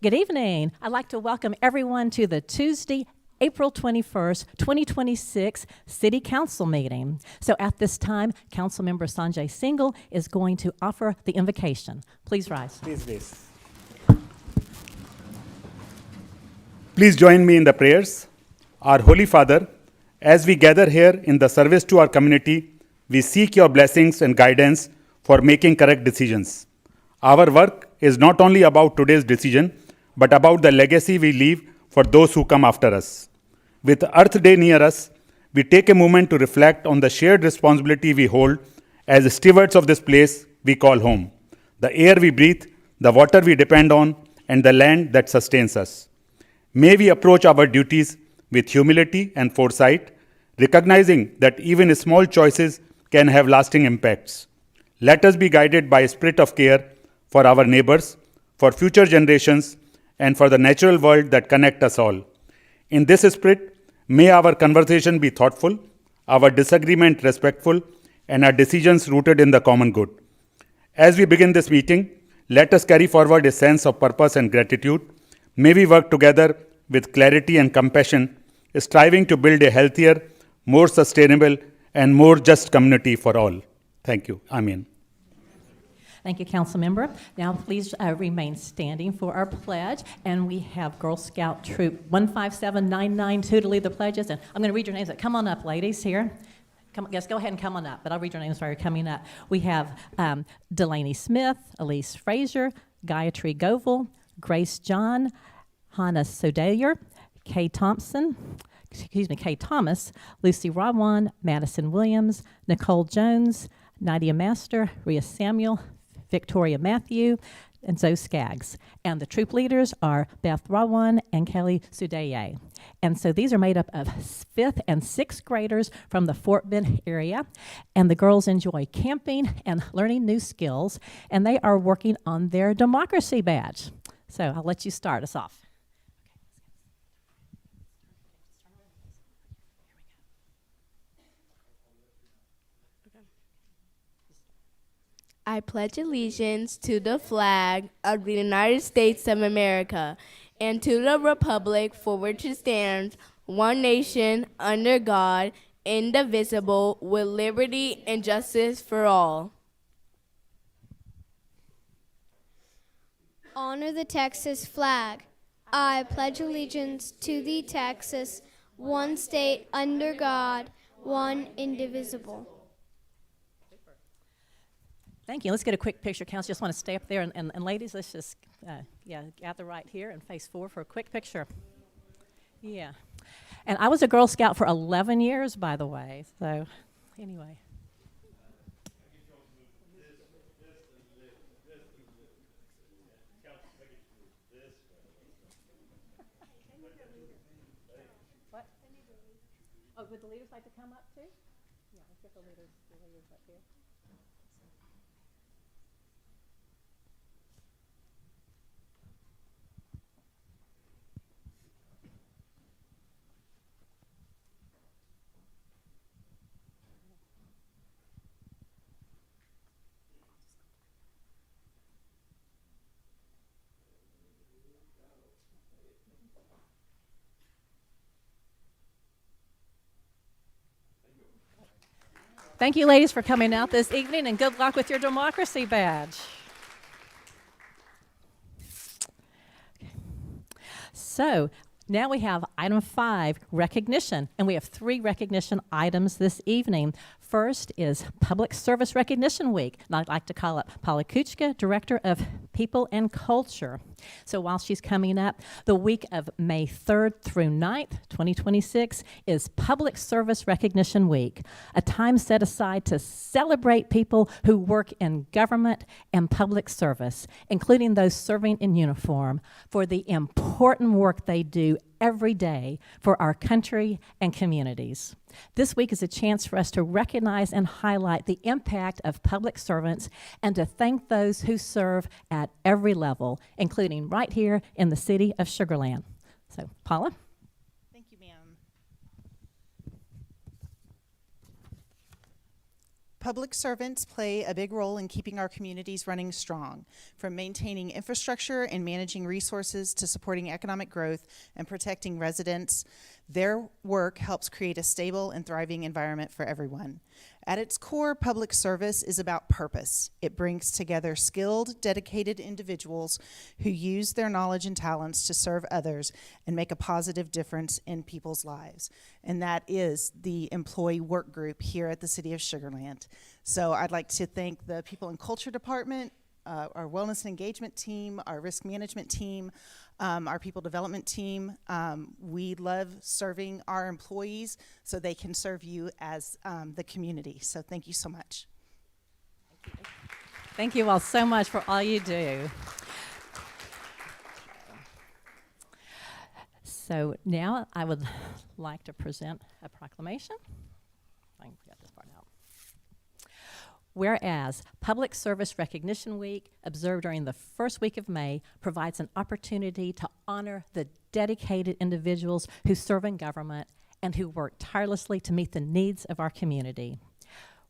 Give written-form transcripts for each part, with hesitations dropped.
Good evening. I'd like to welcome everyone to the Tuesday, April 21st, 2026 City Council meeting. So at this time, Councilmember Sanjay Singhal is going to offer the invocation. Please rise. Please. Please join me in the prayers. Our Holy Father, as we gather here in the service to our community, we seek your blessings and guidance for making correct decisions. Our work is not only about today's decision, but about the legacy we leave for those who come after us. With Earth Day near us, we take a moment to reflect on the shared responsibility we hold as stewards of this place we call home, the air we breathe, the water we depend on, and the land that sustains us. May we approach our duties with humility and foresight, recognizing that even small choices can have lasting impacts. Let us be guided by a spirit of care for our neighbors, for future generations, and for the natural world that connects us all. In this spirit, may our conversation be thoughtful, our disagreement respectful, and our decisions rooted in the common good. As we begin this meeting, let us carry forward a sense of purpose and gratitude. May we work together with clarity and compassion, striving to build a healthier, more sustainable, and more just community for all. Thank you. Amen. Thank you, Council Member. Now, please remain standing for our pledge. And we have Girl Scout Troop 157992 to lead the pledges. And I'm going to read your names. Come on up, ladies, here. Yes, go ahead and come on up, but I'll read your names while you're coming up. We have Delaney Smith, Elise Frazier, Gayatri Goval, Grace John, Hannah Sodayer, Kay Thomas, Lucy Rawan, Madison Williams, Nicole Jones, Nadia Master, Rhea Samuel, Victoria Matthew, and Zoe Skaggs. And the troop leaders are Beth Rawan and Kelly Sudaye. And so these are made up of 5th and 6th graders from the Fort Bend area. And the girls enjoy camping and learning new skills. And they are working on their democracy badge. So I'll let you start us off. I pledge allegiance to the flag of the United States of America and to the republic for which it stands, one nation, under God, indivisible, with liberty and justice for all. Honor the Texas flag. I pledge allegiance to the Texas, one state, under God, one indivisible. Thank you. Let's get a quick picture, Council. Just want to stay up there. And ladies, let's just, gather right here and face forward for a quick picture. Yeah. And I was a Girl Scout for 11 years, by the way. So, anyway. What? Oh, would the leaders like to come up too? Yeah, let's get the leaders up here. Thank you, ladies, for coming out this evening, and good luck with your democracy badge. So now we have item 5, recognition, and we have 3 recognition items this evening. First is Public Service Recognition Week, and I'd like to call up Paula Kuchka, Director of People and Culture. So while she's coming up, the week of May 3rd through 9th, 2026, is Public Service Recognition Week, a time set aside to celebrate people who work in government and public service, including those serving in uniform, for the important work they do every day for our country and communities. This week is a chance for us to recognize and highlight the impact of public servants and to thank those who serve at every level, including right here in the city of Sugar Land. So, Paula? Thank you, ma'am. Public servants play a big role in keeping our communities running strong, from maintaining infrastructure and managing resources to supporting economic growth and protecting residents. Their work helps create a stable and thriving environment for everyone. At its core, public service is about purpose. It brings together skilled, dedicated individuals who use their knowledge and talents to serve others and make a positive difference in people's lives. And that is the employee work group here at the City of Sugar Land. So I'd like to thank the People and Culture Department, our Wellness and Engagement team, our Risk Management team, our People Development team. We love serving our employees so they can serve you as the community. So thank you so much. Thank you all so much for all you do. So now I would like to present a proclamation. I can get this part out. Whereas Public Service Recognition Week, observed during the first week of May, provides an opportunity to honor the dedicated individuals who serve in government and who work tirelessly to meet the needs of our community.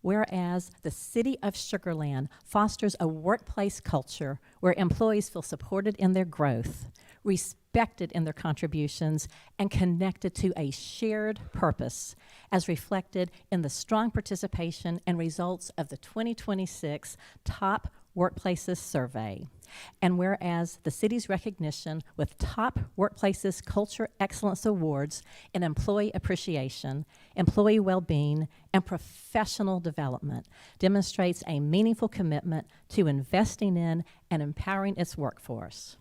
Whereas the City of Sugar Land fosters a workplace culture where employees feel supported in their growth, respected in their contributions, and connected to a shared purpose, as reflected in the strong participation and results of the 2026 Top Workplaces Survey. And whereas the city's recognition with Top Workplaces Culture Excellence Awards in employee appreciation, employee well-being, and professional development demonstrates a meaningful commitment to investing in and empowering its workforce.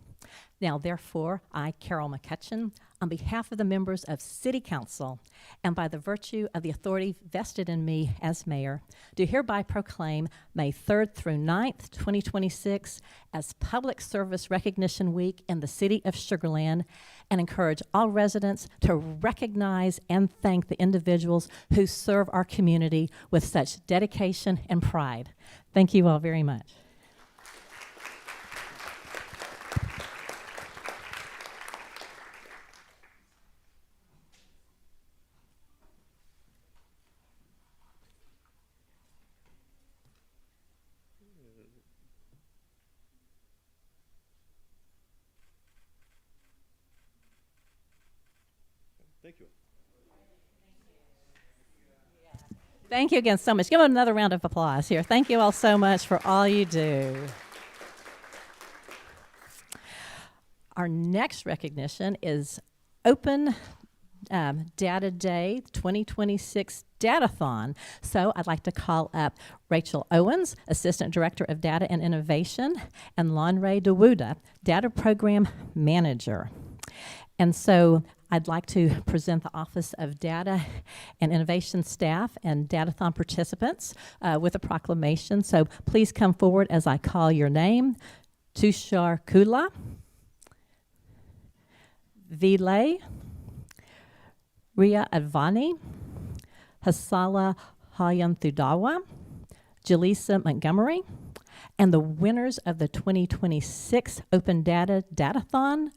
Now, therefore, I, Carol McCutcheon, on behalf of the members of City Council, and by the virtue of the authority vested in me as mayor, do hereby proclaim May 3rd through 9th, 2026 as Public Service Recognition Week in the City of Sugar Land, and encourage all residents to recognize and thank the individuals who serve our community with such dedication and pride. Thank you all very much. Thank you. Thank you again so much. Give them another round of applause here. Thank you all so much for all you do. Our next recognition is Open Data Day 2026 Datathon. So I'd like to call up Rachel Owens, Assistant Director of Data and Innovation, and Lonray DeWuda, Data Program Manager. And so I'd like to present the Office of Data and Innovation staff and Datathon participants with a proclamation. So please come forward as I call your name. Tushar Kula, Vilay, Ria Advani, Hasala Hayanthudawa, Jaleesa Montgomery, and the winners of the 2026 Open Data Datathon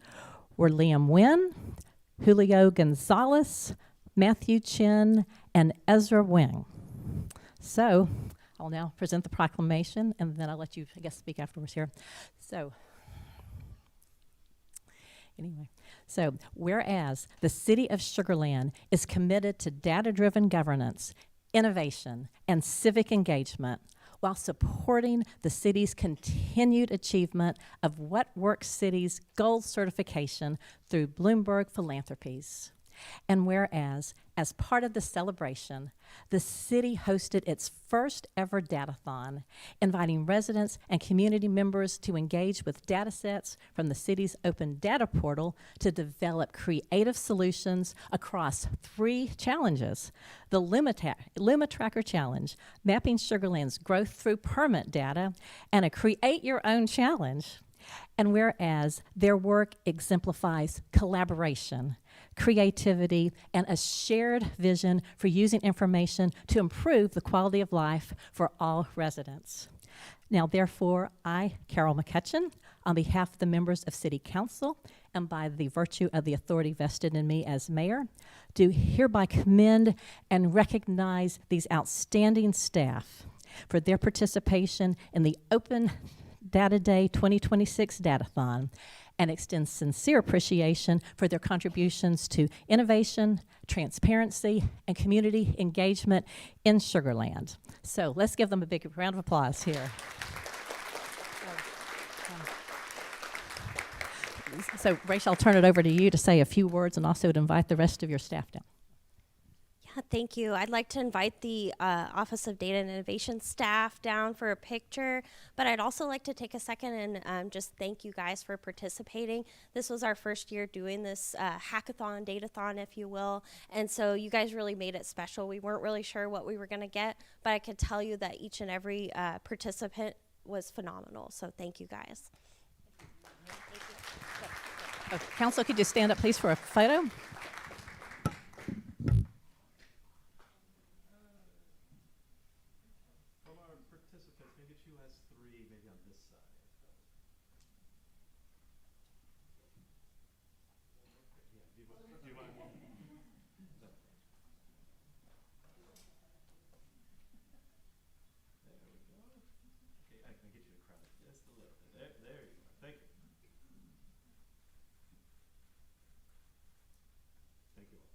were Liam Nguyen, Julio Gonzalez, Matthew Chin, and Ezra Wing. So I'll now present the proclamation, and then I'll let you, I guess, speak afterwards here. So anyway, so whereas the City of Sugar Land is committed to data-driven governance, innovation, and civic engagement, while supporting the city's continued achievement of What Works City's Gold certification through Bloomberg Philanthropies. And whereas, as part of the celebration, the city hosted its first ever datathon, inviting residents and community members to engage with data sets from the city's open data portal to develop creative solutions across 3 challenges: the Luma Tracker Challenge, mapping Sugar Land's growth through permit data, and a Create Your Own Challenge. And whereas their work exemplifies collaboration, creativity, and a shared vision for using information to improve the quality of life for all residents. Now, therefore, I, Carol McCutcheon, on behalf of the members of City Council, and by the virtue of the authority vested in me as mayor, do hereby commend and recognize these outstanding staff for their participation in the Open Data Day 2026 Datathon, and extend sincere appreciation for their contributions to innovation, transparency, and community engagement in Sugar Land. So let's give them a big round of applause here. So, Rachel, I'll turn it over to you to say a few words and also to invite the rest of your staff down. Yeah, thank you. I'd like to invite the Office of Data and Innovation staff down for a picture, but I'd also like to take a second and just thank you guys for participating. This was our first year doing this hackathon, datathon, if you will, and so you guys really made it special. We weren't really sure what we were going to get, but I could tell you that each and every participant was phenomenal, so thank you guys. Oh, Council, could you stand up, please, for a photo? From our participants, maybe two has three, maybe on this side. Yeah, do you want more? No. There we go. Okay, I can get you to crowd just a little bit. There you go. Thank you. Thank you all.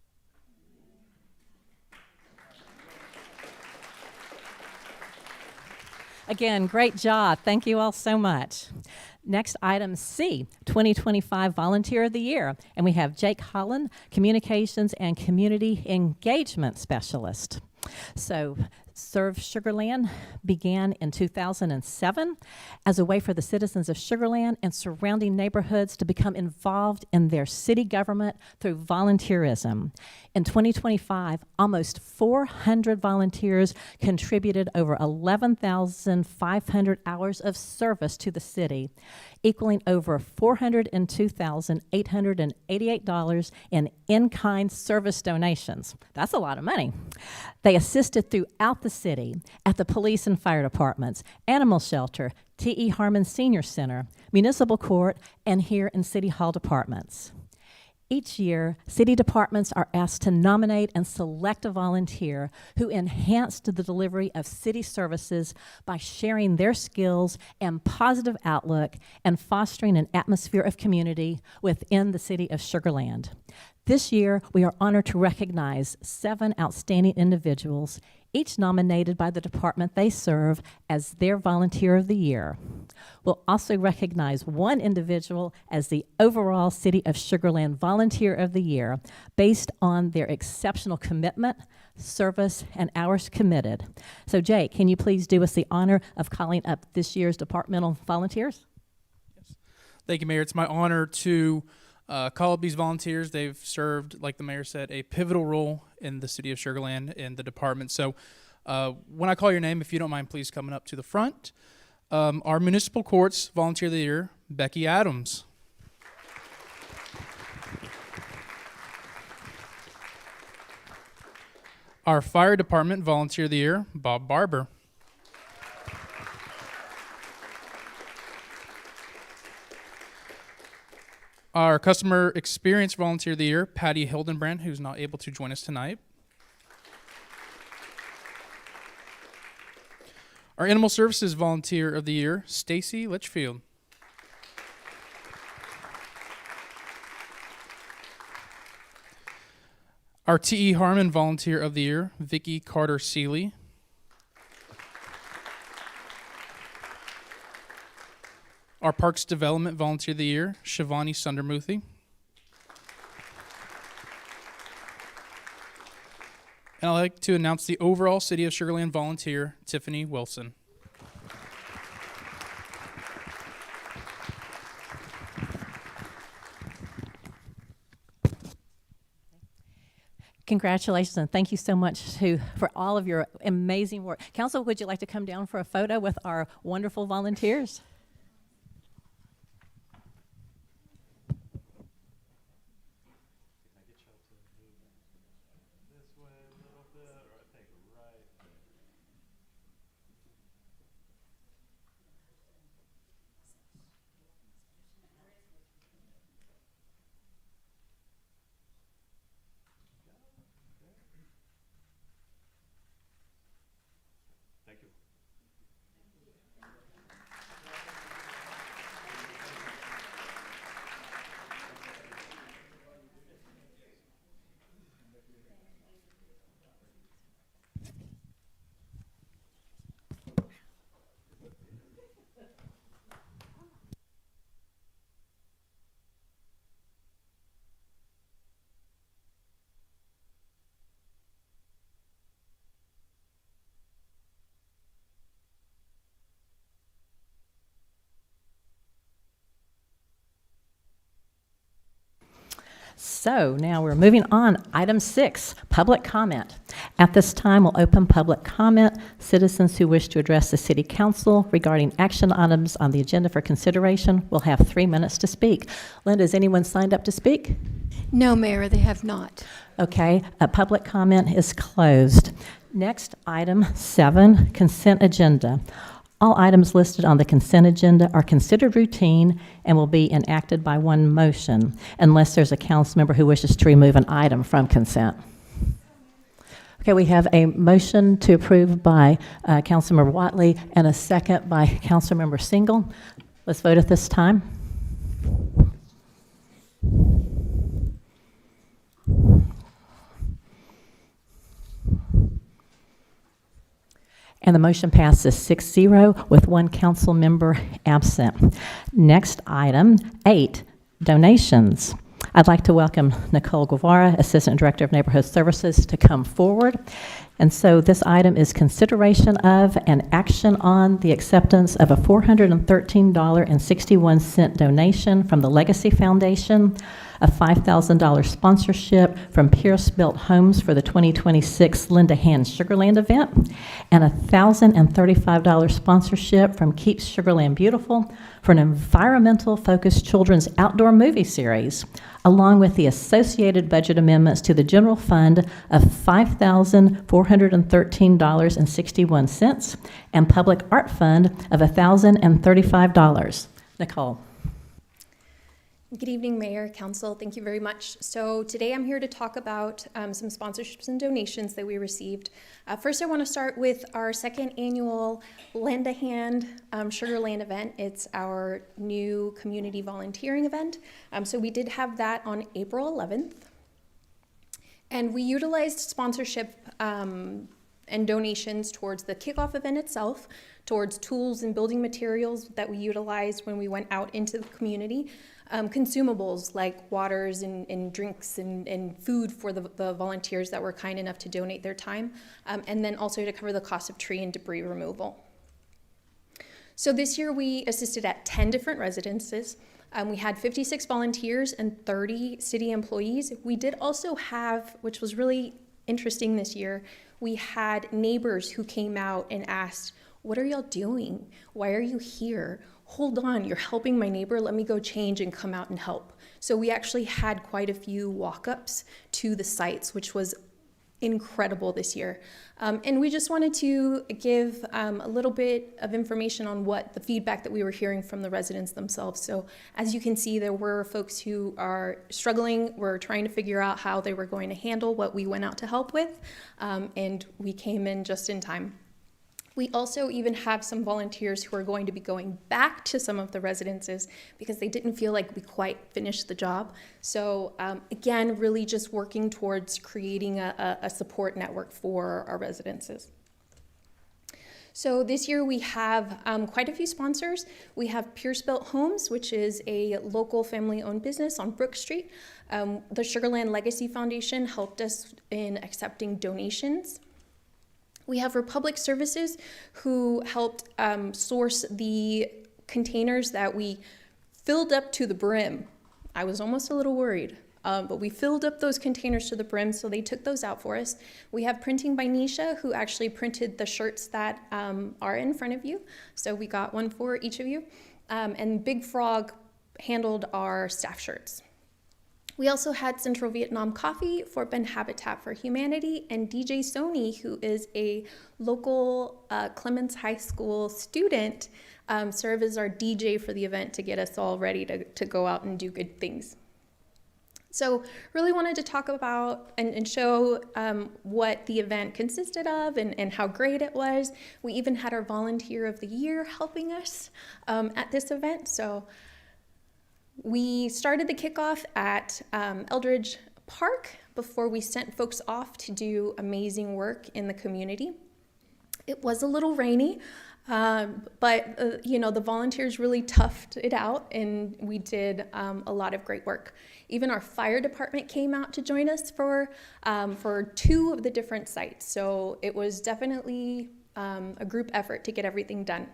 Again, great job. Thank you all so much. Next, item C, 2025 Volunteer of the Year. And we have Jake Holland, Communications and Community Engagement Specialist. So, Serve Sugar Land began in 2007 as a way for the citizens of Sugar Land and surrounding neighborhoods to become involved in their city government through volunteerism. In 2025, almost 400 volunteers contributed over 11,500 hours of service to the city, equaling over $402,888 in-kind service donations. That's a lot of money. They assisted throughout the city at the police and fire departments, animal shelter, T.E. Harmon Senior Center, municipal court, and here in City Hall departments. Each year, city departments are asked to nominate and select a volunteer who enhanced the delivery of city services by sharing their skills and positive outlook and fostering an atmosphere of community within the city of Sugar Land. This year, we are honored to recognize 7 outstanding individuals, each nominated by the department they serve as their Volunteer of the Year. We'll also recognize 1 individual as the overall City of Sugar Land Volunteer of the Year based on their exceptional commitment, service, and hours committed. So, Jake, can you please do us the honor of calling up this year's departmental volunteers? Yes. Thank you, Mayor. It's my honor to call up these volunteers. They've served, like the mayor said, a pivotal role in the city of Sugar Land and the department. So when I call your name, if you don't mind, please coming up to the front. Our Municipal Courts Volunteer of the Year, Becky Adams. Our Fire Department Volunteer of the Year, Bob Barber. Our Customer Experience Volunteer of the Year, Patty Hildenbrand, who's not able to join us tonight. Our Animal Services Volunteer of the Year, Stacy Litchfield. Our T.E. Harmon Volunteer of the Year, Vicki Carter Seeley. Our Parks Development Volunteer of the Year, Shivani Sundarmurthy. And I'd like to announce the overall City of Sugar Land Volunteer, Tiffany Wilson. Congratulations, and thank you so much for all of your amazing work. Council, would you like to come down for a photo with our wonderful volunteers? Thank you. So now we're moving on. Item 6, public comment. At this time, we'll open public comment. Citizens who wish to address the City Council regarding action items on the agenda for consideration will have 3 minutes to speak. Linda, has anyone signed up to speak? No, Mayor, they have not. Okay, public comment is closed. Next, item 7, consent agenda. All items listed on the consent agenda are considered routine and will be enacted by one motion, unless there's a council member who wishes to remove an item from consent. Okay, we have a motion to approve by Councilmember Watley and a second by Councilmember Single. Let's vote at this time. And the motion passes 6-0 with one council member absent. Next item, 8, donations. I'd like to welcome Nicole Guevara, Assistant Director of Neighborhood Services, to come forward. And so this item is consideration of and action on the acceptance of a $413.61 donation from the Legacy Foundation, a $5,000 sponsorship from Pierce Built Homes for the 2026 Linda Hand Sugarland event, and a $1,035 sponsorship from Keeps Sugarland Beautiful for an environmental-focused children's outdoor movie series, along with the associated budget amendments to the general fund of $5,413.61 and public art fund of $1,035. Nicole. Good evening, Mayor, Council. Thank you very much. So today I'm here to talk about some sponsorships and donations that we received. First, I want to start with our second annual Lend a Hand Sugarland event. It's our new community volunteering event. So we did have that on April 11th. And we utilized sponsorship and donations towards the kickoff event itself, towards tools and building materials that we utilized when we went out into the community, consumables like waters and drinks and food for the volunteers that were kind enough to donate their time, and then also to cover the cost of tree and debris removal. So this year we assisted at 10 different residences. We had 56 volunteers and 30 city employees. We did also have, which was really interesting this year, we had neighbors who came out and asked, "What are y'all doing? Why are you here? Hold on, you're helping my neighbor, let me go change and come out and help." So we actually had quite a few walk-ups to the sites, which was incredible this year. And we just wanted to give a little bit of information on what the feedback that we were hearing from the residents themselves. So as you can see, there were folks who are struggling, were trying to figure out how they were going to handle what we went out to help with, and we came in just in time. We also even have some volunteers who are going to be going back to some of the residences because they didn't feel like we quite finished the job. So again, really just working towards creating a support network for our residences. So this year we have quite a few sponsors. We have Pierce Built Homes, which is a local family-owned business on Brook Street. The Sugarland Legacy Foundation helped us in accepting donations. We have Republic Services, who helped source the containers that we filled up to the brim. I was almost a little worried, but we filled up those containers to the brim, so they took those out for us. We have Printing by Nisha, who actually printed the shirts that are in front of you. So we got one for each of you. And Big Frog handled our staff shirts. We also had Central Vietnam Coffee, Fort Bend Habitat for Humanity, and DJ Sony, who is a local Clemens High School student, serve as our DJ for the event to get us all ready to go out and do good things. So really wanted to talk about and show what the event consisted of and how great it was. We even had our Volunteer of the Year helping us at this event. So we started the kickoff at Eldridge Park before we sent folks off to do amazing work in the community. It was a little rainy, but the volunteers really toughed it out, and we did a lot of great work. Even our fire department came out to join us for 2 of the different sites. So it was definitely a group effort to get everything done.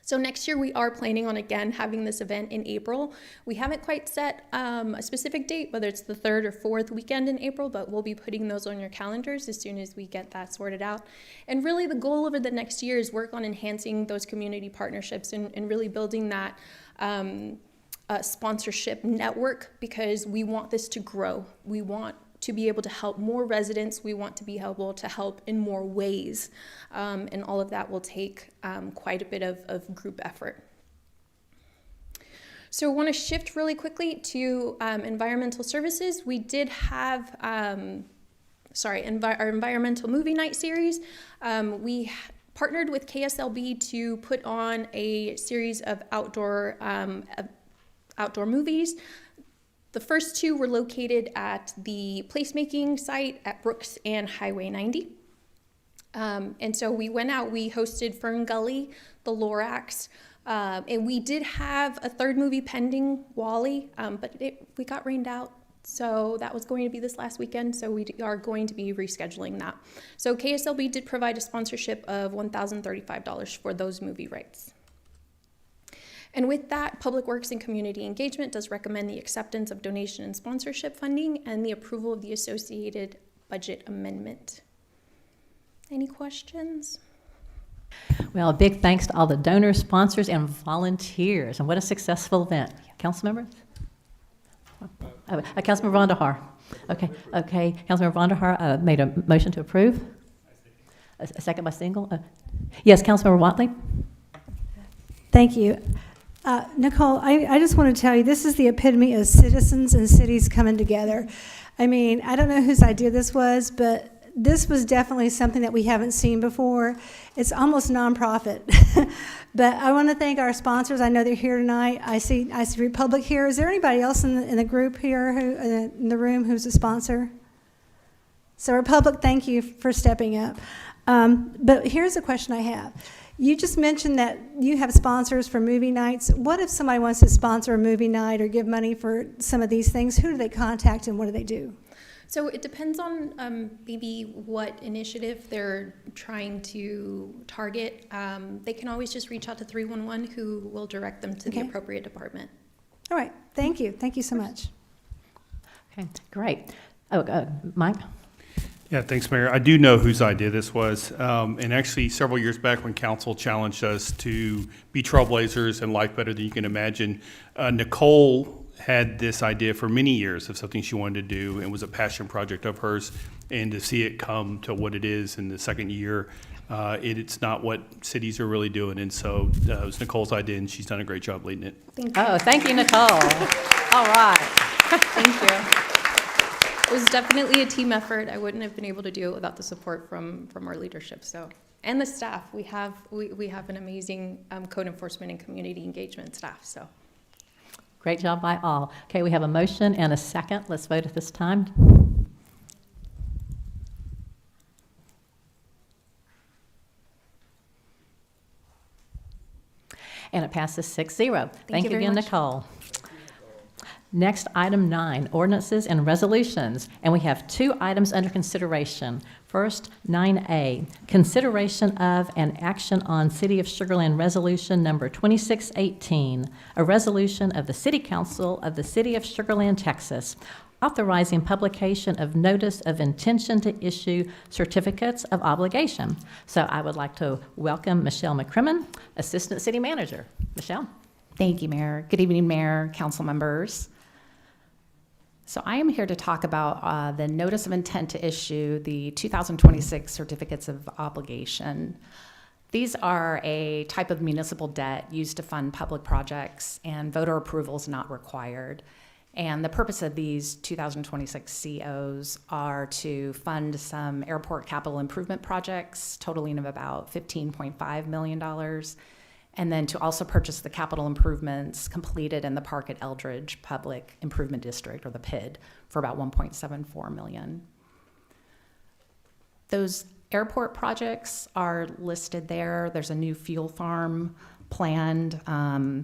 So next year we are planning on again having this event in April. We haven't quite set a specific date, whether it's the 3rd or 4th weekend in April, but we'll be putting those on your calendars as soon as we get that sorted out. And really the goal over the next year is work on enhancing those community partnerships and really building that sponsorship network, because we want this to grow. We want to be able to help more residents. We want to be able to help in more ways. And all of that will take quite a bit of group effort. So I want to shift really quickly to environmental services. We did have, our environmental movie night series. We partnered with KSLB to put on a series of outdoor movies. The first two were located at the placemaking site at Brooks and Highway 90. And so we went out, we hosted Fern Gully, the Lorax, and we did have a third movie pending, Wally, but we got rained out. So that was going to be this last weekend, so we are going to be rescheduling that. So KSLB did provide a sponsorship of $1,035 for those movie rights. And with that, Public Works and Community Engagement does recommend the acceptance of donation and sponsorship funding and the approval of the associated budget amendment. Any questions? Well, a big thanks to all the donors, sponsors, and volunteers. And what a successful event. Council members? Councilmember Von der Haar. Okay. Councilmember Von der Haar made a motion to approve. A second by Single. Yes, Councilmember Watley. Thank you. Nicole, I just want to tell you, this is the epitome of citizens and cities coming together. I mean, I don't know whose idea this was, but this was definitely something that we haven't seen before. It's almost nonprofit. But I want to thank our sponsors. I know they're here tonight. I see Republic here. Is there anybody else in the group here, in the room, who's a sponsor? So Republic, thank you for stepping up. But here's a question I have. You just mentioned that you have sponsors for movie nights. What if somebody wants to sponsor a movie night or give money for some of these things? Who do they contact and what do they do? So it depends on maybe what initiative they're trying to target. They can always just reach out to 311, who will direct them to the appropriate department. All right. Thank you. Thank you so much. Okay, great. Mike? Yeah, thanks, Mayor. I do know whose idea this was. And actually, several years back when council challenged us to be trailblazers and life better than you can imagine, Nicole had this idea for many years of something she wanted to do, and was a passion project of hers. And to see it come to what it is in the second year, it's not what cities are really doing. And so it was Nicole's idea, and she's done a great job leading it. Thank you. Oh, thank you, Nicole. All right. Thank you. It was definitely a team effort. I wouldn't have been able to do it without the support from our leadership. So, and the staff. We have an amazing code enforcement and community engagement staff. So, Great job by all. Okay, we have a motion and a second. Let's vote at this time. And it passes 6-0. Thank you very again, much. Nicole. Next, item 9, ordinances and resolutions. And we have 2 items under consideration. First, 9A, consideration of and action on City of Sugar Land Resolution Number 2618, a resolution of the City Council of the City of Sugar Land, Texas, authorizing publication of notice of intention to issue certificates of obligation. So I would like to welcome Michelle McCrimmon, Assistant City Manager. Michelle? Thank you, Mayor. Good evening, Mayor, council members. So I am here to talk about the notice of intent to issue the 2026 certificates of obligation. These are a type of municipal debt used to fund public projects, and voter approval is not required. And the purpose of these 2026 COs are to fund some airport capital improvement projects totaling of about $15.5 million, and then to also purchase the capital improvements completed in the Park at Eldridge Public Improvement District, or the PID, for about $1.74 million. Those airport projects are listed there. There's a new fuel farm planned.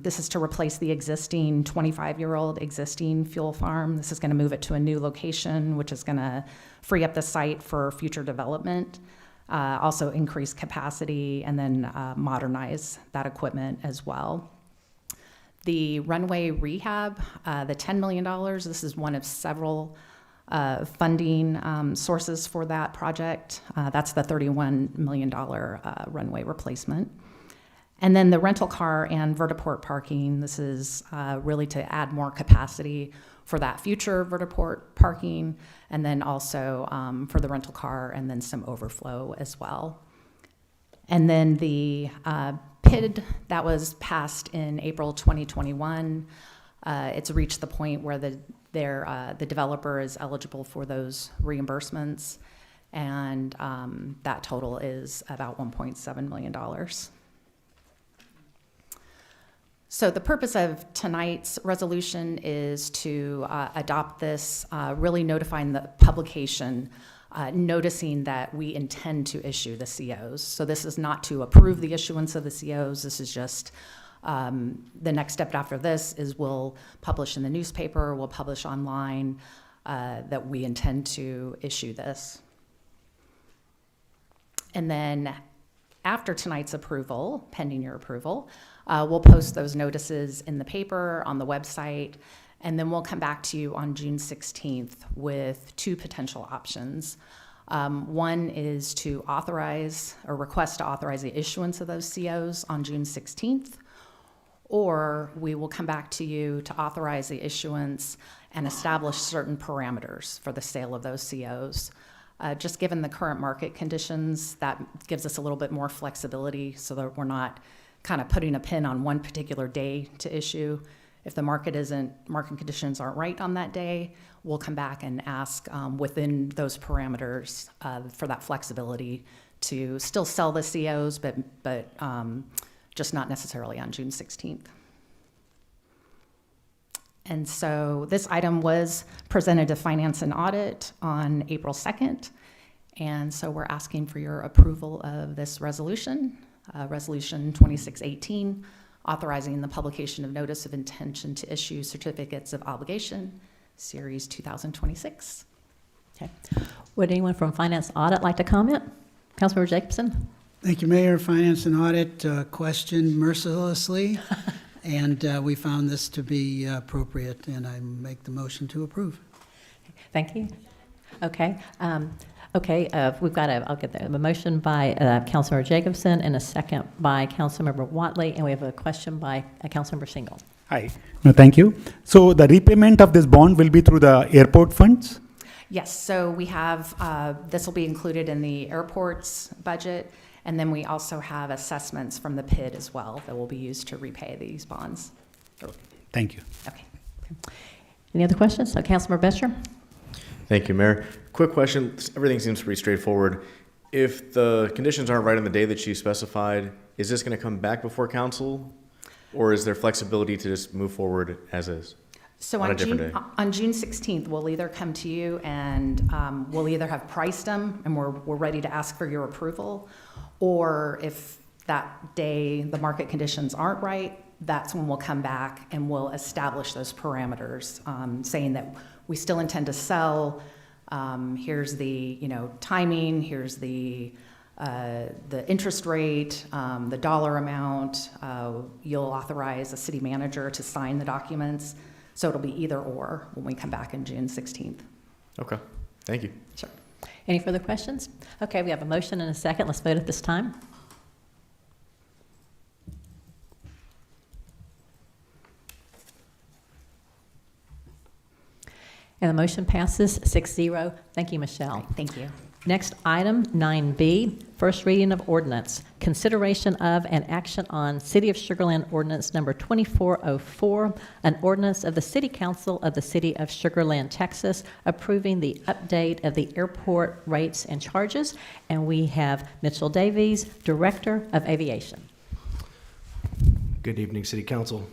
This is to replace the existing 25-year-old existing fuel farm. This is going to move it to a new location, which is going to free up the site for future development. also increase capacity, and then modernize that equipment as well. The runway rehab, the $10 million, this is one of several funding sources for that project. That's the $31 million runway replacement. And then the rental car and vertiport parking, this is really to add more capacity for that future vertiport parking, and then also for the rental car, and then some overflow as well. And then the PID that was passed in April 2021, it's reached the point where the developer is eligible for those reimbursements, and that total is about $1.7 million. So the purpose of tonight's resolution is to adopt this, really notifying the publication, noticing that we intend to issue the COs. So this is not to approve the issuance of the COs. This is just the next step after this is we'll publish in the newspaper, we'll publish online that we intend to issue this. And then after tonight's approval, pending your approval, we'll post those notices in the paper, on the website, and then we'll come back to you on June 16th with two potential options. One is to authorize or request to authorize the issuance of those COs on June 16th, or we will come back to you to authorize the issuance and establish certain parameters for the sale of those COs. Just given the current market conditions, that gives us a little bit more flexibility so that we're not kind of putting a pin on one particular day to issue. If the market conditions aren't right on that day, we'll come back and ask within those parameters for that flexibility to still sell the COs, but just not necessarily on June 16th. And so this item was presented to Finance and Audit on April 2nd. And so we're asking for your approval of this resolution, Resolution 2618, authorizing the publication of Notice of Intention to Issue Certificates of Obligation, Series 2026. Okay. Would anyone from Finance Audit like to comment? Councilmember Jacobson? Thank you, Mayor. Finance and Audit questioned mercilessly, and we found this to be appropriate, and I make the motion to approve. Thank you. Okay. We've got I'll get the motion by Councilmember Jacobson and a second by Councilmember Watley, and we have a question by Councilmember Shingle. Hi. No, thank you. So the repayment of this bond will be through the airport funds? Yes, so we have, this will be included in the airport's budget, and then we also have assessments from the PID as well that will be used to repay these bonds. Thank you. Okay. Any other questions? Councilmember Bescher? Thank you, Mayor. Quick question. Everything seems pretty straightforward. If the conditions aren't right on the day that you specified, is this going to come back before council, or is there flexibility to just move forward as is? So on a different day? On June 16th, we'll either come to you and we'll either have priced them and we're ready to ask for your approval, or if that day the market conditions aren't right, that's when we'll come back and we'll establish those parameters, saying that we still intend to sell. Here's the timing. Here's the interest rate, the dollar amount. You'll authorize a city manager to sign the documents. So it'll be either or when we come back on June 16th. Okay. Thank you. Sure. Any further questions? Okay, we have a motion and a second. Let's vote at this time. And the motion passes 6-0. Thank you, Michelle. Right, thank you. Next item, 9B, first reading of ordinance. Consideration of and action on City of Sugar Land Ordinance Number 2404, an ordinance of the City Council of the City of Sugar Land, Texas, approving the update of the airport rates and charges. And we have Mitchell Davies, Director of Aviation. Good evening, City Council,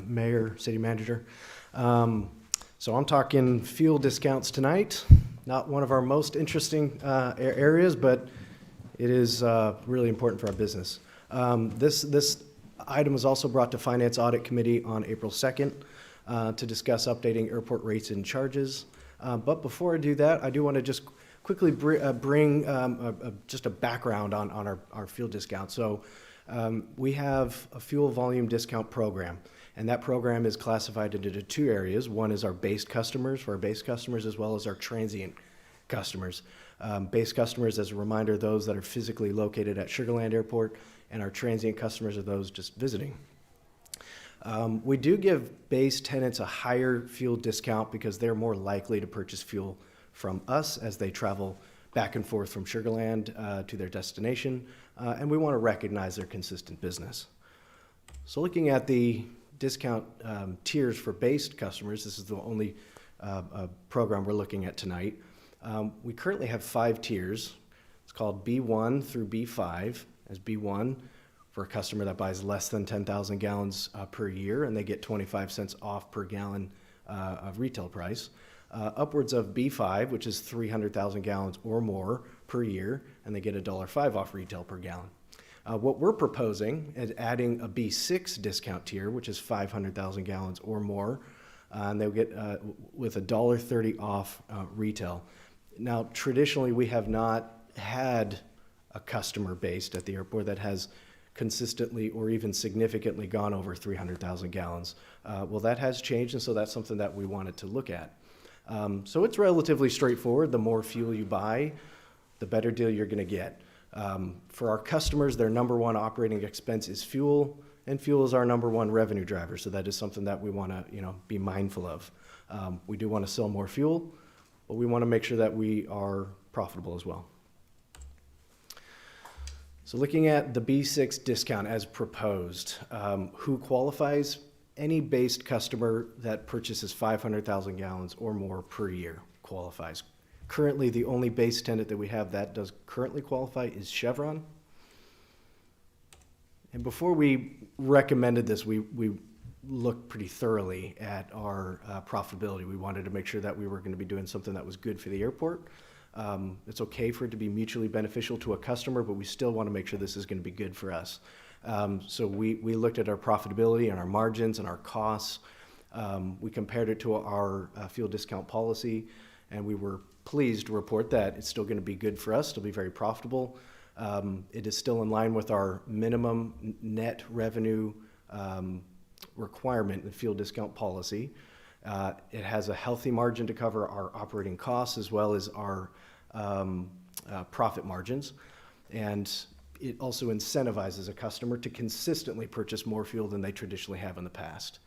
Mayor, City Manager. So I'm talking fuel discounts tonight. Not one of our most interesting areas, but it is really important for our business. This item was also brought to Finance Audit Committee on April 2nd to discuss updating airport rates and charges. But before I do that, I do want to just quickly bring just a background on our fuel discount. So we have a fuel volume discount program, and that program is classified into two areas. One is our base customers, for our base customers, as well as our transient customers. Base customers, as a reminder, those that are physically located at Sugar Land Airport, and our transient customers are those just visiting. We do give base tenants a higher fuel discount because they're more likely to purchase fuel from us as they travel back and forth from Sugar Land to their destination, and we want to recognize their consistent business. So looking at the discount tiers for based customers, this is the only program we're looking at tonight. We currently have 5 tiers. It's called B1 through B5. As B1, for a customer that buys less than 10,000 gallons per year, and they get 25 cents off per gallon of retail price. Upwards of B5, which is 300,000 gallons or more per year, and they get $1.05 off retail per gallon. What we're proposing is adding a B6 discount tier, which is 500,000 gallons or more, and they'll get with $1.30 off retail. Now, traditionally, we have not had a customer based at the airport that has consistently or even significantly gone over 300,000 gallons. Well, that has changed, and so that's something that we wanted to look at. So it's relatively straightforward. The more fuel you buy, the better deal you're going to get. For our customers, their number one operating expense is fuel, and fuel is our number one revenue driver. So that is something that we want to, be mindful of. We do want to sell more fuel, but we want to make sure that we are profitable as well. So looking at the B6 discount as proposed, who qualifies? Any based customer that purchases 500,000 gallons or more per year qualifies. Currently, the only base tenant that we have that does currently qualify is Chevron. And before we recommended this, we looked pretty thoroughly at our profitability. We wanted to make sure that we were going to be doing something that was good for the airport. It's okay for it to be mutually beneficial to a customer, but we still want to make sure this is going to be good for us. So we looked at our profitability and our margins and our costs. We compared it to our fuel discount policy, and we were pleased to report that it's still going to be good for us, still be very profitable. It is still in line with our minimum net revenue requirement in the fuel discount policy. It has a healthy margin to cover our operating costs as well as our profit margins. And it also incentivizes a customer to consistently purchase more fuel than they traditionally have in the past.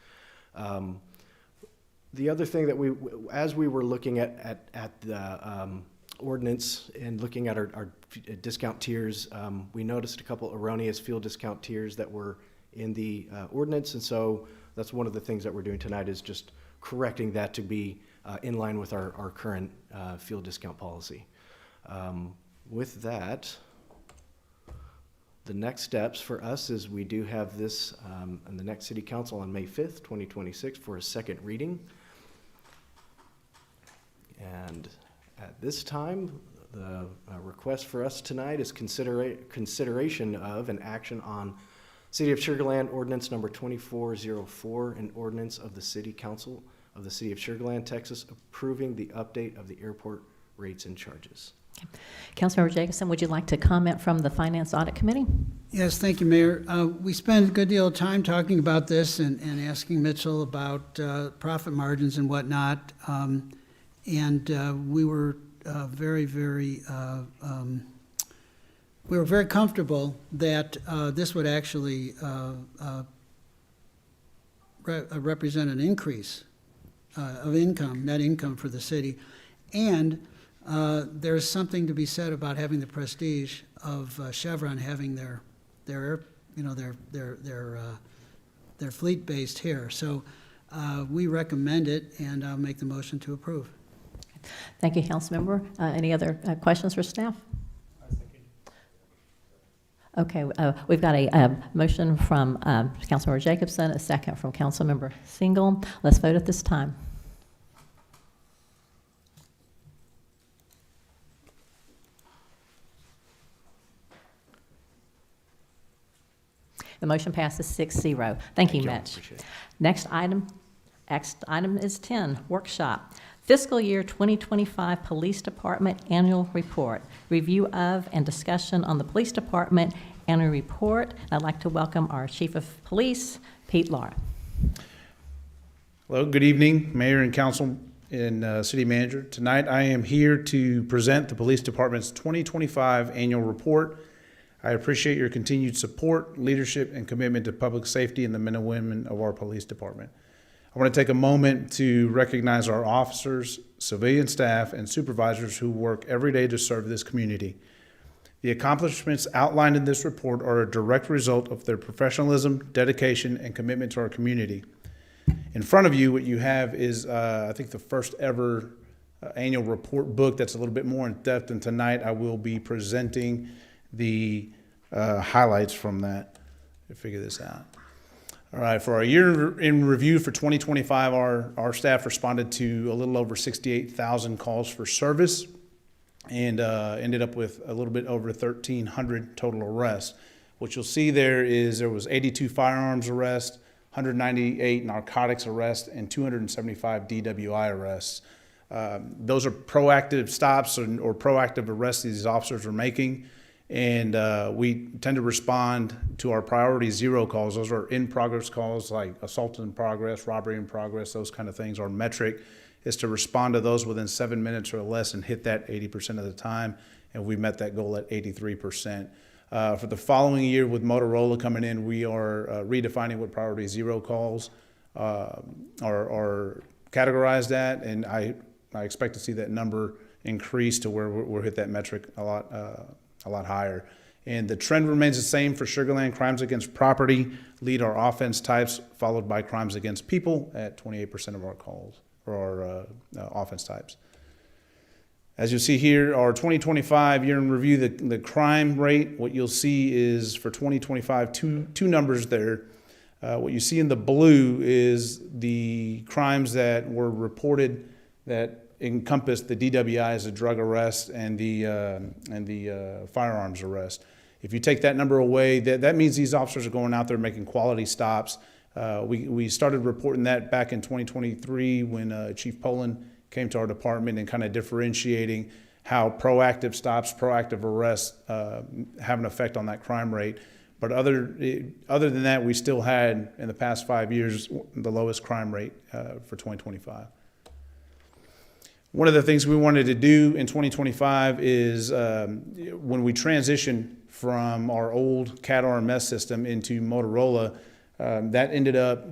The other thing that as we were looking at the ordinance and looking at our discount tiers, we noticed a couple erroneous fuel discount tiers that were in the ordinance, and so that's one of the things that we're doing tonight is just correcting that to be in line with our current fuel discount policy. With that, the next steps for us is we do have this in the next City Council on May 5th, 2026 for a second reading. And at this time, the request for us tonight is consideration of an action on City of Sugar Land Ordinance number 2404, an ordinance of the City Council of the City of Sugar Land, Texas, approving the update of the airport rates and charges. Okay. Councilmember Jacobson, would you like to comment from the Finance Audit Committee? Yes, thank you, Mayor. We spent a good deal of time talking about this and asking Mitchell about profit margins and whatnot. We were very comfortable that this would actually represent an increase of income, net income for the city. And there's something to be said about having the prestige of Chevron having their fleet based here. So we recommend it, and I'll make the motion to approve. Thank you, Councilmember. Any other questions for staff? Okay, we've got a motion from Councilmember Jacobson, a second from Councilmember Single. Let's vote at this time. The motion passes 6-0. Thank you, Mitch. Next item is 10, workshop. Fiscal Year 2025 Police Department Annual Report. Review of and discussion on the Police Department Annual Report. I'd like to welcome our Chief of Police, Pete Lara. Hello, good evening, Mayor and Council and City Manager. Tonight I am here to present the Police Department's 2025 Annual Report. I appreciate your continued support, leadership, and commitment to public safety and the men and women of our Police Department. I want to take a moment to recognize our officers, civilian staff, and supervisors who work every day to serve this community. The accomplishments outlined in this report are a direct result of their professionalism, dedication, and commitment to our community. In front of you, what you have is, I think, the first ever annual report book that's a little bit more in depth, and tonight I will be presenting the highlights from that. Let me figure this out. All right, for our year in review for 2025, our staff responded to a little over 68,000 calls for service and ended up with a little bit over 1,300 total arrests. What you'll see there was 82 firearms arrests, 198 narcotics arrests, and 275 DWI arrests. Those are proactive stops or proactive arrests these officers are making. And we tend to respond to our priority zero calls. Those are in progress calls like assault in progress, robbery in progress, those kind of things. Our metric is to respond to those within 7 minutes or less and hit that 80% of the time. And we met that goal at 83%. For the following year with Motorola coming in, we are redefining what priority zero calls are categorized at. And I expect to see that number increase to where we'll hit that metric a lot higher. And the trend remains the same for Sugar Land. Crimes against property lead our offense types, followed by crimes against people at 28% of our calls, or our offense types. As you'll see here, our 2025 year in review, the crime rate, what you'll see is for 2025, two numbers there. What you see in the blue is the crimes that were reported that encompass the DWI as a drug arrest and the firearms arrest. If you take that number away, that means these officers are going out there making quality stops. We started reporting that back in 2023 when Chief Poland came to our department and kind of differentiating how proactive stops, proactive arrests have an effect on that crime rate. But other than that, we still had, in the past 5 years, the lowest crime rate for 2025. One of the things we wanted to do in 2025 is when we transitioned from our old CAD RMS system into Motorola, that ended up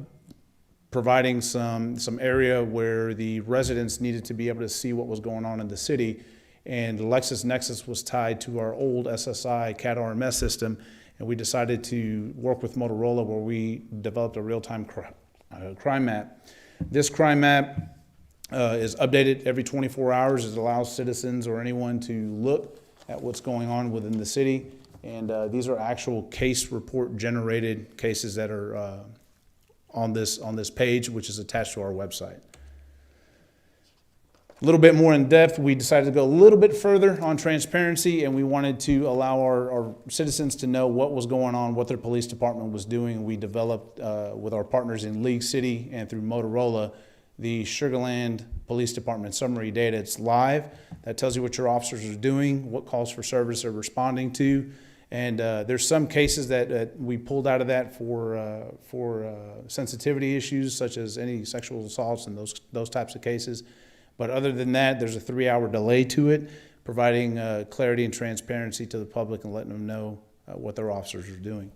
providing some area where the residents needed to be able to see what was going on in the city. And LexisNexis was tied to our old SSI CAD RMS system, and we decided to work with Motorola where we developed a real-time crime map. This crime map is updated every 24 hours. It allows citizens or anyone to look at what's going on within the city. And these are actual case report generated cases that are on this page, which is attached to our website. A little bit more in depth, we decided to go a little bit further on transparency, and we wanted to allow our citizens to know what was going on, what their police department was doing. We developed with our partners in League City and through Motorola the Sugar Land Police Department summary data. It's live. That tells you what your officers are doing, what calls for service they're responding to. And there's some cases that we pulled out of that for sensitivity issues, such as any sexual assaults and those types of cases. But other than that, there's a 3-hour delay to it, providing clarity and transparency to the public and letting them know what their officers are doing.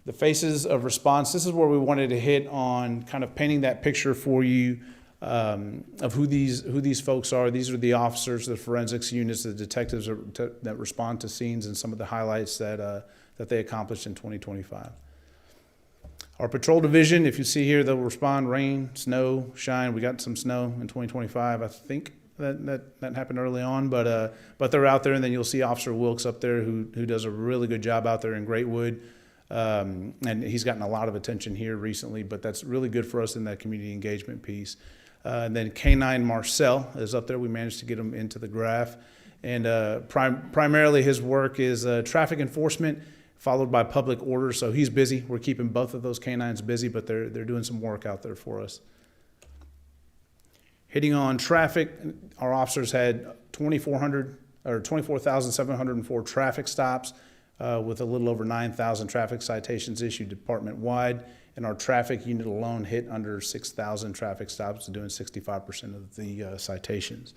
The phases of response, this is where we wanted to hit on kind of painting that picture for you of who these folks are. These are the officers, the forensics units, the detectives that respond to scenes, and some of the highlights that they accomplished in 2025. Our patrol division, if you see here, they'll respond rain, snow, shine. We got some snow in 2025. I think that happened early on, but they're out there. And then you'll see Officer Wilkes up there who does a really good job out there in Greatwood. And he's gotten a lot of attention here recently, but that's really good for us in that community engagement piece. And then K9 Marcel is up there. We managed to get him into the graph. And primarily his work is traffic enforcement, followed by public order. So he's busy. We're keeping both of those K9s busy, but they're doing some work out there for us. Hitting on traffic, our officers had 24,704 traffic stops with a little over 9,000 traffic citations issued department-wide. And our traffic unit alone hit under 6,000 traffic stops, doing 65% of the citations.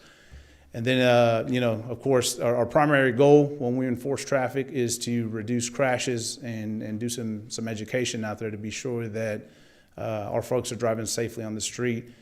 And then, of course, our primary goal when we enforce traffic is to reduce crashes and do some education out there to be sure that our folks are driving safely on the street.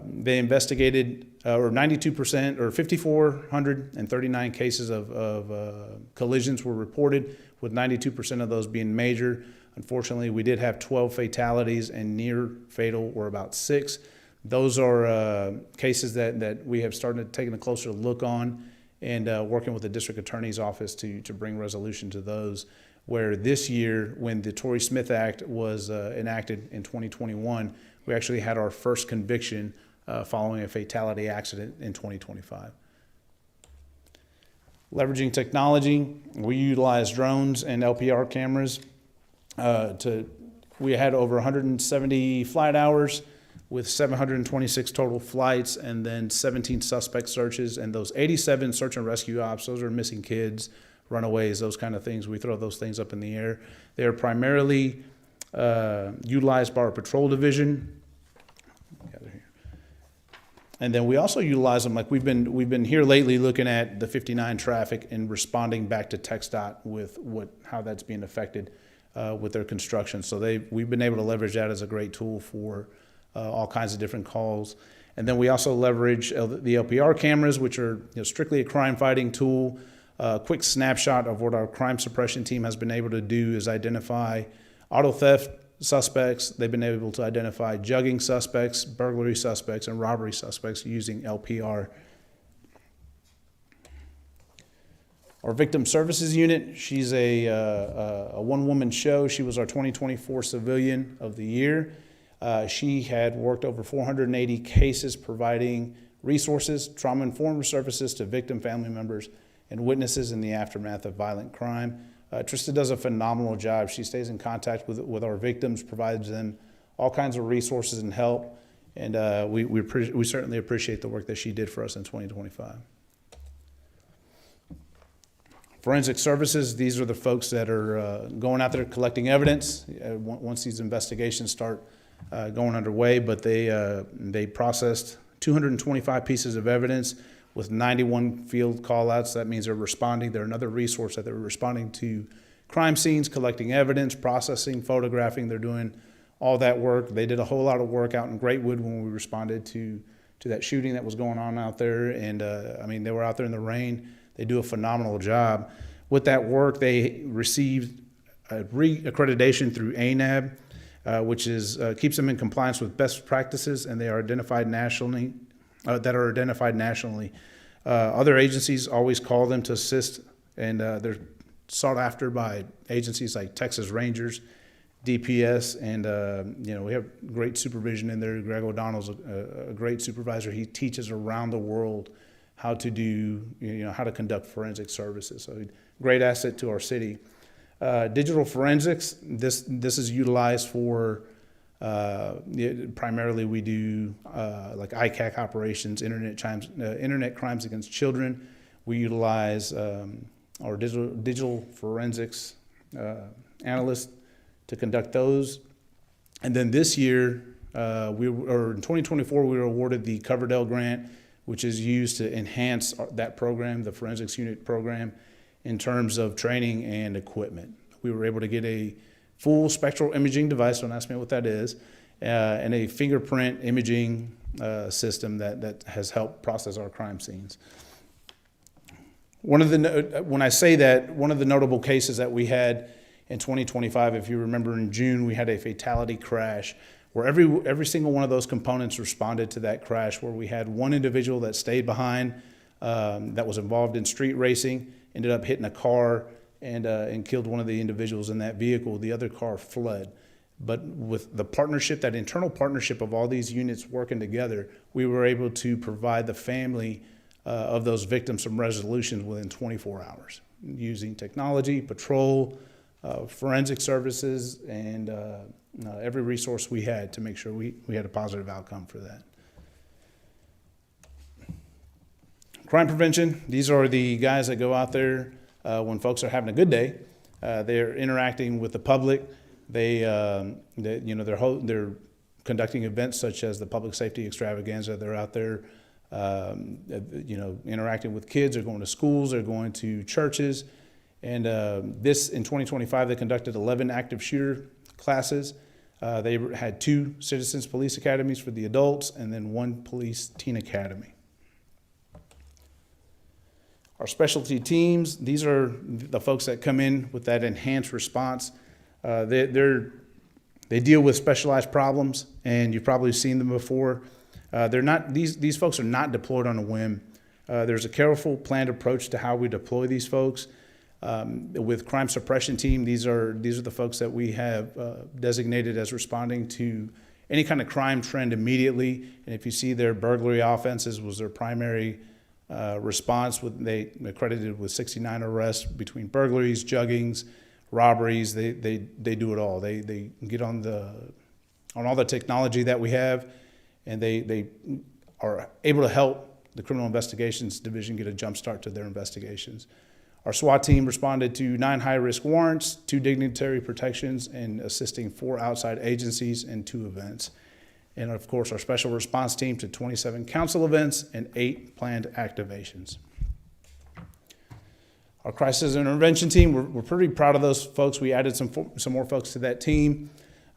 They investigated, or 92%, or 5,439 cases of collisions were reported, with 92% of those being major. Unfortunately, we did have 12 fatalities, and near fatal were about 6. Those are cases that we have started taking a closer look on and working with the district attorney's office to bring resolution to those, where this year, when the Tory Smith Act was enacted in 2021, we actually had our first conviction following a fatality accident in 2025. Leveraging technology, we utilize drones and LPR cameras. We had over 170 flight hours with 726 total flights, and then 17 suspect searches, and those 87 search and rescue ops, those are missing kids, runaways, those kind of things. We throw those things up in the air. They are primarily utilized by our patrol division. And then we also utilize them, like we've been here lately looking at the 59 traffic and responding back to TxDOT with how that's being affected with their construction. So we've been able to leverage that as a great tool for all kinds of different calls. And then we also leverage the LPR cameras, which are strictly a crime fighting tool. A quick snapshot of what our crime suppression team has been able to do is identify auto theft suspects. They've been able to identify jugging suspects, burglary suspects, and robbery suspects using LPR. Our victim services unit, she's a one-woman show. She was our 2024 Civilian of the Year. She had worked over 480 cases providing resources, trauma-informed services to victim family members and witnesses in the aftermath of violent crime. Trista does a phenomenal job. She stays in contact with our victims, provides them all kinds of resources and help, and we certainly appreciate the work that she did for us in 2025. Forensic services, these are the folks that are going out there collecting evidence once these investigations start going underway, but they processed 225 pieces of evidence with 91 field call-outs. That means they're responding. They're another resource that they're responding to crime scenes, collecting evidence, processing, photographing. They're doing all that work. They did a whole lot of work out in Greatwood when we responded to that shooting that was going on out there. And they were out there in the rain. They do a phenomenal job. With that work, they received a re-accreditation through ANAB, which keeps them in compliance with best practices, and they are identified nationally. Other agencies always call them to assist, and they're sought after by agencies like Texas Rangers, DPS, and we have great supervision in there. Greg O'Donnell's a great supervisor. He teaches around the world how to do, how to conduct forensic services. So great asset to our city. Digital forensics, this is utilized for primarily we do like ICAC operations, internet crimes against children. We utilize our digital forensics analysts to conduct those. And then this year, in 2024, we were awarded the Coverdell grant, which is used to enhance that program, the forensics unit program, in terms of training and equipment. We were able to get a full spectral imaging device, don't ask me what that is, and a fingerprint imaging system that has helped process our crime scenes. When I say that, one of the notable cases that we had in 2025, if you remember in June, we had a fatality crash where every single one of those components responded to that crash, where we had one individual that stayed behind that was involved in street racing, ended up hitting a car and killed one of the individuals in that vehicle. The other car fled. But with the partnership, that internal partnership of all these units working together, we were able to provide the family of those victims some resolutions within 24 hours using technology, patrol, forensic services, and every resource we had to make sure we had a positive outcome for that. Crime prevention, these are the guys that go out there when folks are having a good day. They're interacting with the public. They're conducting events such as the public safety extravaganza. They're out there, interacting with kids. They're going to schools. They're going to churches. And this, in 2025, they conducted 11 active shooter classes. They had 2 Citizens Police Academies for the adults and then 1 Police Teen Academy. Our specialty teams, these are the folks that come in with that enhanced response. They deal with specialized problems, and you've probably seen them before. These folks are not deployed on a whim. There's a careful, planned approach to how we deploy these folks. With crime suppression team, these are the folks that we have designated as responding to any kind of crime trend immediately. And if you see their burglary offenses was their primary response, they accredited with 69 arrests between burglaries, juggings, robberies. They do it all. They get on all the technology that we have, and they are able to help the Criminal Investigations Division get a jump start to their investigations. Our SWAT team responded to 9 high-risk warrants, 2 dignitary protections, and assisting 4 outside agencies and 2 events. And of course, our special response team to 27 council events and 8 planned activations. Our crisis intervention team, we're pretty proud of those folks. We added some more folks to that team.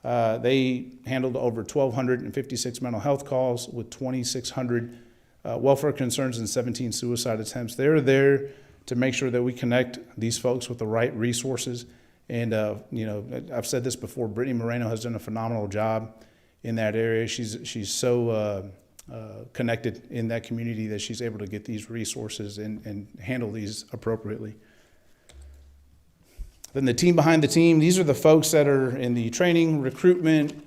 They handled over 1,256 mental health calls with 2,600 welfare concerns and 17 suicide attempts. They're there to make sure that we connect these folks with the right resources. And, I've said this before, Brittany Moreno has done a phenomenal job in that area. She's so connected in that community that she's able to get these resources and handle these appropriately. Then the team behind the team, these are the folks that are in the training, recruitment,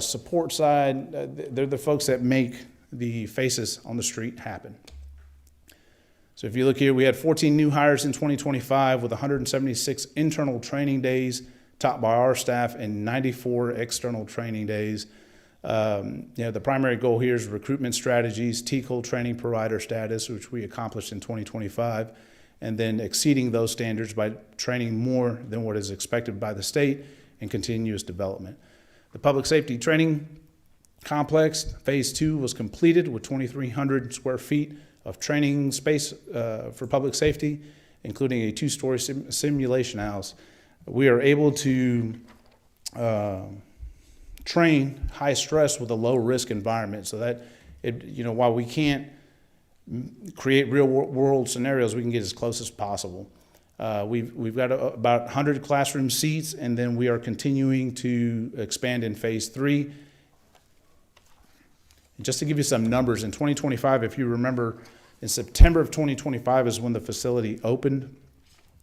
support side. They're the folks that make the faces on the street happen. So if you look here, we had 14 new hires in 2025 with 176 internal training days taught by our staff and 94 external training days. The primary goal here is recruitment strategies, TCOL training provider status, which we accomplished in 2025, and then exceeding those standards by training more than what is expected by the state and continuous development. The public safety training complex, phase 2, was completed with 2,300 square feet of training space for public safety, including a 2-story simulation house. We are able to train high stress with a low risk environment, so that while we can't create real world scenarios, we can get as close as possible. We've got about 100 classroom seats, and then we are continuing to expand in phase 3. And just to give you some numbers, in 2025, if you remember, in September of 2025 is when the facility opened,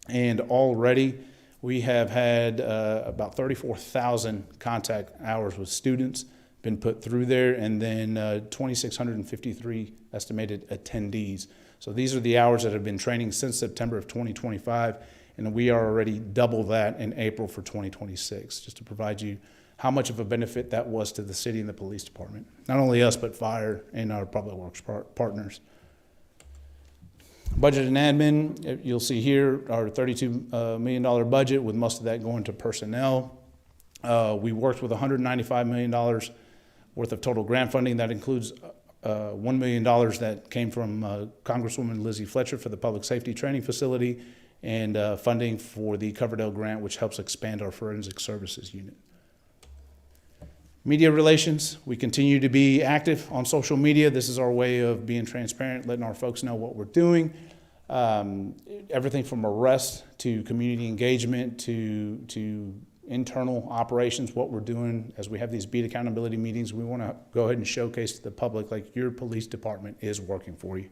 and already we have had about 34,000 contact hours with students been put through there, and then 2,653 estimated attendees. So these are the hours that have been training since September of 2025, and we are already double that in April for 2026, just to provide you how much of a benefit that was to the city and the police department. Not only us, but fire and our public works partners. Budget and admin, you'll see here our $32 million budget, with most of that going to personnel. We worked with $195 million worth of total grant funding. That includes $1 million that came from Congresswoman Lizzie Fletcher for the public safety training facility, and funding for the Coverdale grant, which helps expand our forensic services unit. Media relations, we continue to be active on social media. This is our way of being transparent, letting our folks know what we're doing. Everything from arrest to community engagement to internal operations, what we're doing as we have these beat accountability meetings. We want to go ahead and showcase to the public, like, your police department is working for you.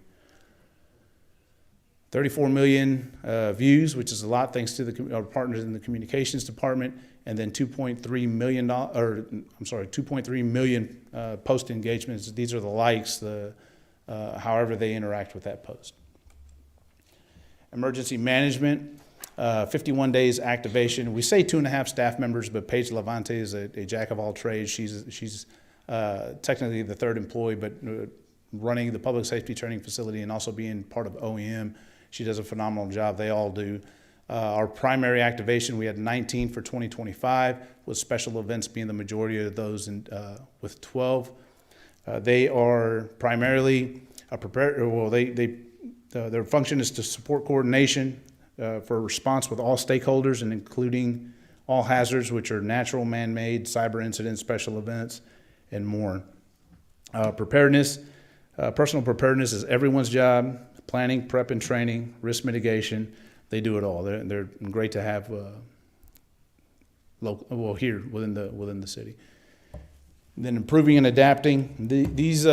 34 million views, which is a lot, thanks to our partners in the communications department, and then 2.3 million post engagements. These are the likes, however they interact with that post. Emergency management, 51 days activation. We say 2.5 staff members, but Paige Levante is a jack of all trades. She's technically the third employee, but running the public safety training facility and also being part of OEM. She does a phenomenal job. They all do. Our primary activation, we had 19 for 2025, with special events being the majority of those, with 12. They are primarily their function is to support coordination for response with all stakeholders, and including all hazards, which are natural, man-made, cyber incidents, special events, and more. Preparedness, personal preparedness is everyone's job. Planning, prep, and training, risk mitigation, they do it all. They're great to have here within the city. And then improving and adapting. This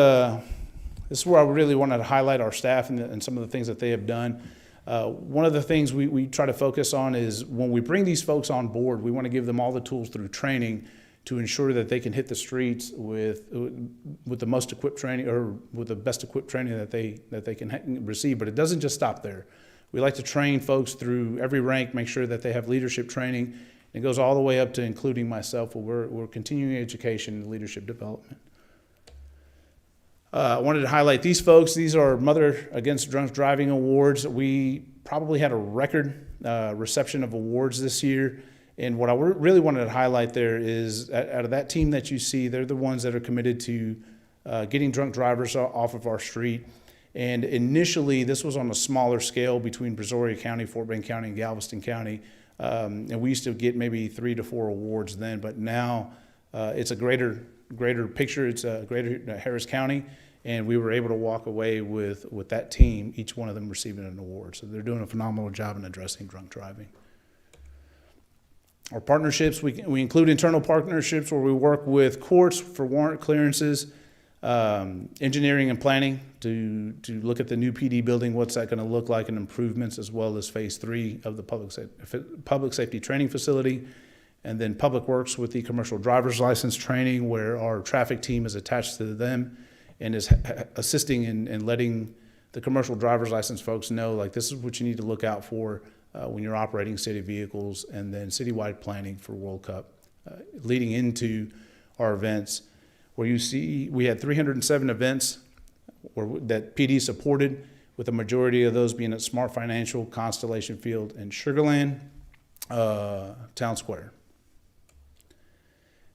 is where I really wanted to highlight our staff and some of the things that they have done. One of the things we try to focus on is when we bring these folks on board, we want to give them all the tools through training to ensure that they can hit the streets with the most equipped training, or with the best equipped training that they can receive. But it doesn't just stop there. We like to train folks through every rank, make sure that they have leadership training. It goes all the way up to including myself. We're continuing education and leadership development. I wanted to highlight these folks. These are Mother Against Drunk Driving Awards. We probably had a record reception of awards this year. And what I really wanted to highlight there is, out of that team that you see, they're the ones that are committed to getting drunk drivers off of our street. And initially, this was on a smaller scale between Brazoria County, Fort Bend County, and Galveston County. And we used to get maybe 3 to 4 awards then, but now it's a greater picture. It's a greater Harris County. And we were able to walk away with that team, each one of them receiving an award. So they're doing a phenomenal job in addressing drunk driving. Our partnerships, we include internal partnerships where we work with courts for warrant clearances, engineering and planning to look at the new PD building, what's that going to look like, and improvements, as well as phase 3 of the public safety training facility. And then public works with the commercial driver's license training, where our traffic team is attached to them and is assisting in letting the commercial driver's license folks know, like, this is what you need to look out for when you're operating city vehicles. And then citywide planning for World Cup, leading into our events, where you see we had 307 events that PD supported, with the majority of those being at Smart Financial, Constellation Field, and Sugarland, Town Square.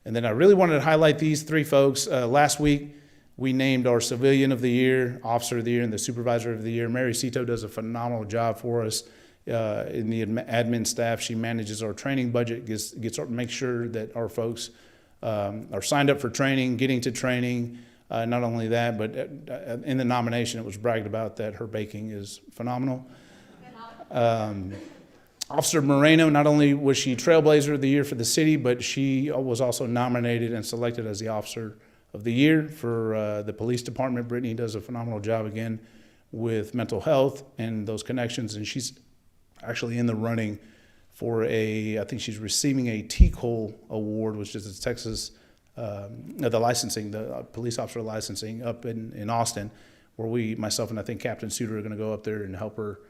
And then I really wanted to highlight these 3 folks. Last week, we named our Civilian of the Year, Officer of the Year, and the Supervisor of the Year. Mary Cito does a phenomenal job for us in the admin staff. She manages our training budget, makes sure that our folks are signed up for training, getting to training. Not only that, but in the nomination, it was bragged about that her baking is phenomenal. Officer Moreno, not only was she Trailblazer of the Year for the city, but she was also nominated and selected as the Officer of the Year for the police department. Brittany does a phenomenal job again with mental health and those connections, and she's actually in the running for I think she's receiving a TCOL award, which is the Texas, the licensing, the police officer licensing up in Austin, where myself and I think Captain Suter are going to go up there and help her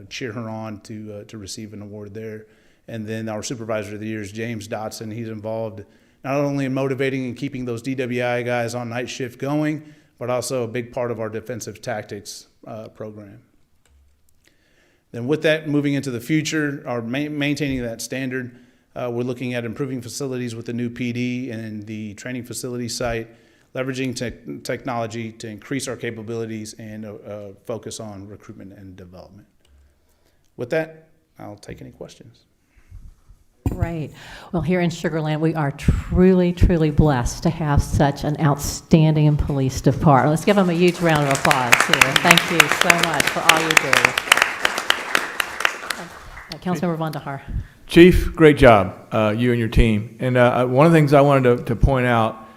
cheer her on to receive an award there. And then our Supervisor of the Year is James Dotson. He's involved not only in motivating and keeping those DWI guys on night shift going, but also a big part of our defensive tactics program. Then with that, moving into the future, maintaining that standard, we're looking at improving facilities with the new PD and the training facility site, leveraging technology to increase our capabilities and focus on recruitment and development. With that, I'll take any questions. Great. Well, here in Sugar Land, we are truly, truly blessed to have such an outstanding police department. Let's give them a huge round of applause here. Thank you so much for all you do. Councilmember Von Der. Chief, great job, you and your team. And one of the things I wanted to point out,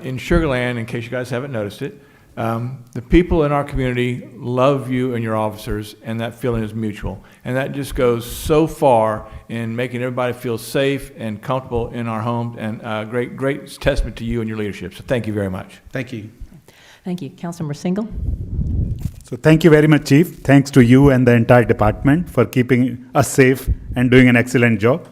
in Sugar Land, in case you guys haven't noticed it, the people in our community love you and your officers, and that feeling is mutual. And that just goes so far in making everybody feel safe and comfortable in our homes, and great testament to you and your leadership. So thank you very much. Thank you. Thank you. Councilmember Single. So thank you very much, Chief. Thanks to you and the entire department for keeping us safe and doing an excellent job.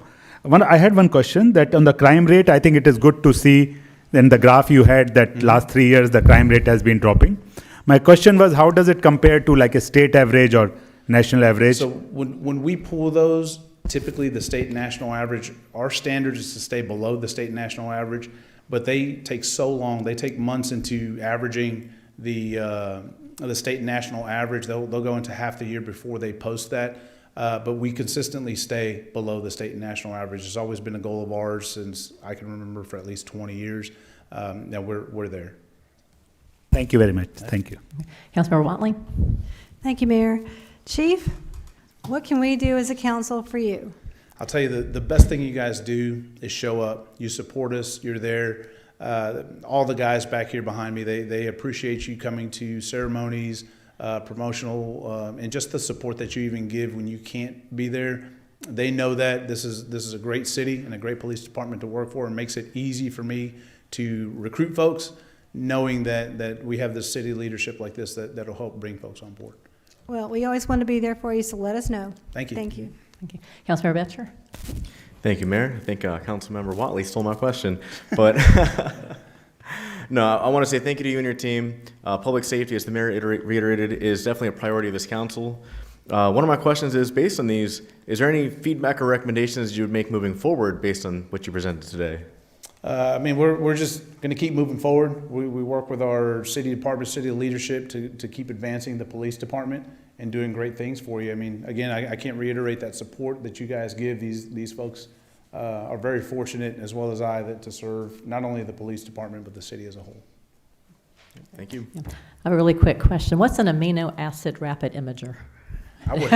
I had one question that on the crime rate, I think it is good to see in the graph you had that last 3 years, the crime rate has been dropping. My question was, how does it compare to like a state average or national average? So when we pull those, typically the state and national average, our standard is to stay below the state and national average, but they take so long, they take months into averaging the state and national average. They'll go into half the year before they post that. But we consistently stay below the state and national average. It's always been a goal of ours since I can remember, for at least 20 years. Now we're there. Thank you very much. Thank you. Councilmember Watley? Thank you, Mayor. Chief, what can we do as a council for you? I'll tell you, the best thing you guys do is show up. You support us. You're there. All the guys back here behind me, they appreciate you coming to ceremonies, promotional, and just the support that you even give when you can't be there. They know that this is a great city and a great police department to work for, and makes it easy for me to recruit folks, knowing that we have this city leadership like this that'll help bring folks on board. Well, we always want to be there for you, so let us know. Thank you. Thank you. Thank you. Councilmember Betcher? Thank you, Mayor. I think Councilmember Watley stole my question, but no, I want to say thank you to you and your team. Public safety, as the Mayor reiterated, is definitely a priority of this council. One of my questions is, based on these, is there any feedback or recommendations you would make moving forward based on what you presented today? I mean, we're just going to keep moving forward. We work with our city department, city leadership to keep advancing the police department and doing great things for you. I mean, again, I can't reiterate that support that you guys give. These folks are very fortunate, as well as I, to serve not only the police department, but the city as a whole. Thank you. I have a really quick question. What's an amino acid rapid imager? I would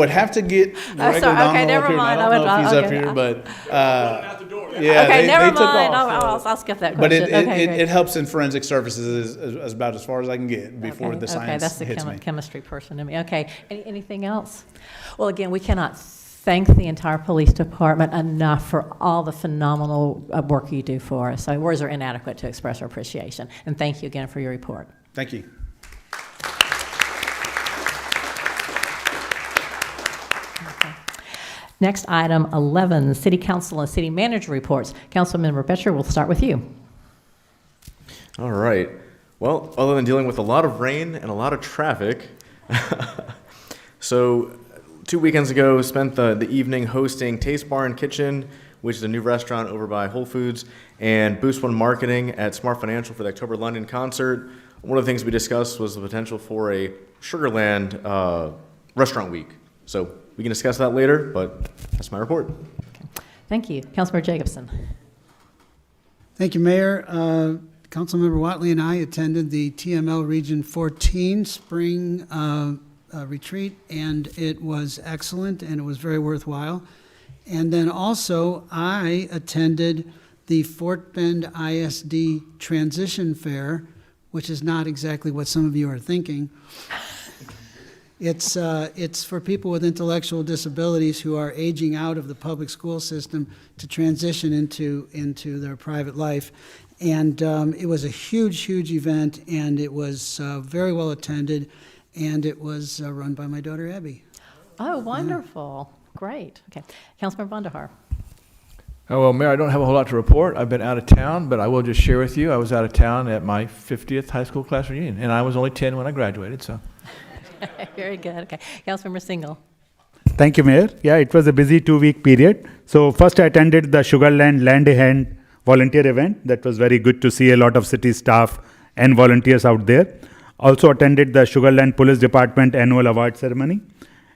have to get Director Donald okay, never up here. mind. I don't know if he's up here, but yeah, okay, never they took mind. off, I'll skip that but question. it helps in forensic services is about as far as I can get before the science that's the hits me. chemistry person to me. Okay, anything else? Well, again, we cannot thank the entire police department enough for all the phenomenal work you do for us. So words are inadequate to express our appreciation. And thank you again for your report. Thank you. Next, item 11, City Council and City Manager reports. Councilmember Betcher, we'll start with you. All right. Well, other than dealing with a lot of rain and a lot of traffic, so 2 weekends ago, spent the evening hosting Taste Bar and Kitchen, which is a new restaurant over by Whole Foods, and Boost One Marketing at Smart Financial for the October London concert. One of the things we discussed was the potential for a Sugarland restaurant week. So we can discuss that later, but that's my report. Okay. Thank you. Councilmember Jacobson. Thank you, Mayor. Councilmember Watley and I attended the TML Region 14 spring retreat, and it was excellent, and it was very worthwhile. And then also, I attended the Fort Bend ISD Transition Fair, which is not exactly what some of you are thinking. It's for people with intellectual disabilities who are aging out of the public school system to transition into their private life. And it was a huge event, and it was very well attended, and it was run by my daughter, Abby. Oh, wonderful. Great. Okay. Councilmember Vonderhaar. Oh, well, Mayor, I don't have a whole lot to report. I've been out of town, but I will just share with you, I was out of town at my 50th high school class reunion, and I was only 10 when I graduated, so. Very good. Okay. Councilmember Singal. Thank you, Mayor. Yeah, it was a busy 2-week period. So first I attended the Sugarland Land a Hand volunteer event. That was very good to see a lot of city staff and volunteers out there. Also attended the Sugarland Police Department annual award ceremony,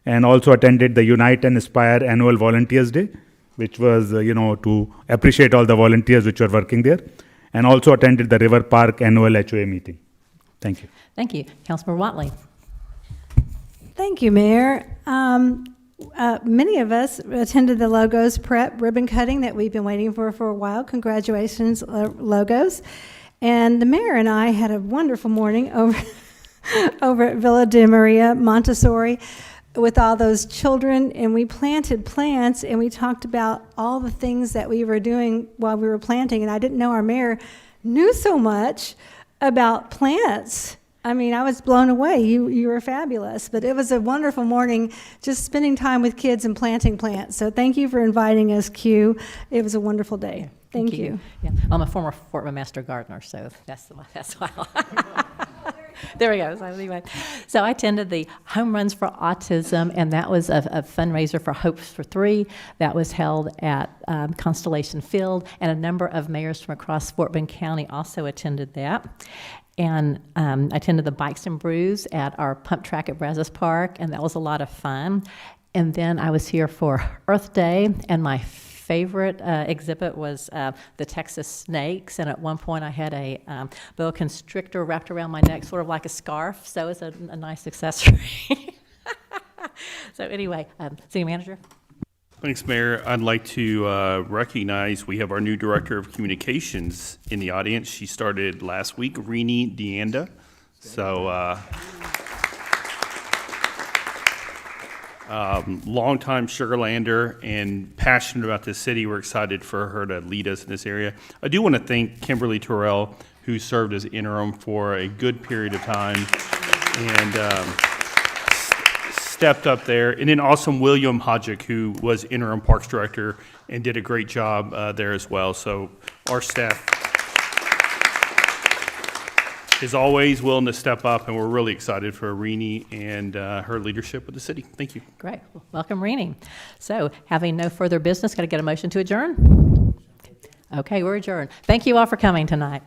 and also attended the Unite and Aspire annual Volunteers Day, which was, to appreciate all the volunteers which were working there, and also attended the River Park annual HOA meeting. Thank you. Thank you. Councilmember Watley. Thank you, Mayor. Many of us attended the Logos Prep ribbon cutting that we've been waiting for a while. Congratulations, Logos. And the mayor and I had a wonderful morning over at Villa de Maria Montessori with all those children, and we planted plants, and we talked about all the things that we were doing while we were planting, and I didn't know our mayor knew so much about plants. I mean, I was blown away. You were fabulous. But it was a wonderful morning just spending time with kids and planting plants. So thank you for inviting us, Q. It was a wonderful day. Thank you. Yeah, I'm a former Fort Master gardener, so that's why. There we go. So anyway, so I attended the Home Runs for Autism, and that was a fundraiser for Hopes for Three. That was held at Constellation Field, and a number of mayors from across Fort Bend County also attended that. And I attended the Bikes and Brews at our pump track at Brazos Park, and that was a lot of fun. And then I was here for Earth Day, and my favorite exhibit was the Texas snakes, and at one point I had a boa constrictor wrapped around my neck, sort of like a scarf, so it's a nice accessory. So anyway, City Manager. Thanks, Mayor. I'd like to recognize we have our new Director of Communications in the audience. She started last week, Rini Deanda. So longtime Sugarlander and passionate about this city. We're excited for her to lead us in this area. I do want to thank Kimberly Terrell, who served as interim for a good period of time and stepped up there. And then also William Hodgick, who was interim Parks Director and did a great job there as well. So our staff is always willing to step up, and we're really excited for Rini and her leadership with the city. Thank you. Great. Welcome, Rini. So, having no further business, got to get a motion to adjourn? Okay, we're adjourned. Thank you all for coming tonight.